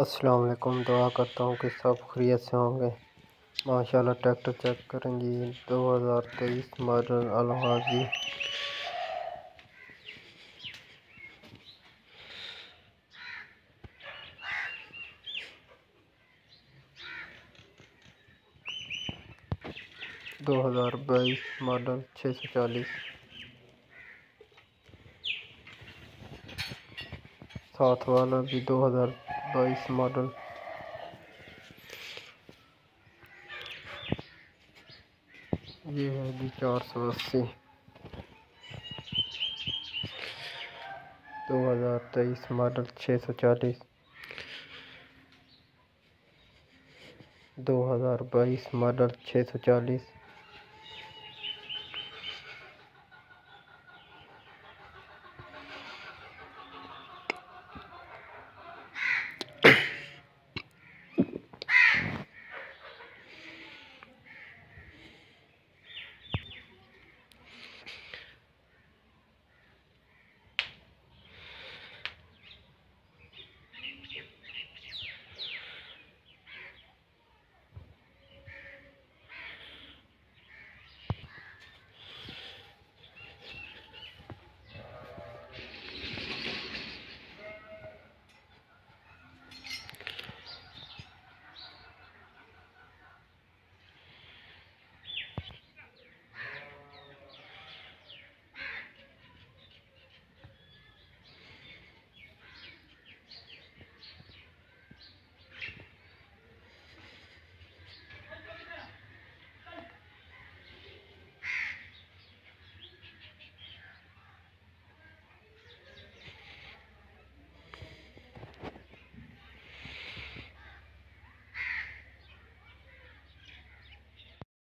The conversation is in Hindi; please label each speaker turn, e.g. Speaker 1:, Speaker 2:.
Speaker 1: अस्सलाम वालेकुम। दुआ करता हूँ कि सब खैरियत से होंगे। माशाल्लाह ट्रैक्टर चेक करेंगे 2023 मॉडल अलगाजी 2022 मॉडल 640। साथ वाला भी 2022 मॉडल। ये है जी 480 2023 मॉडल 640। 2022 मॉडल 640।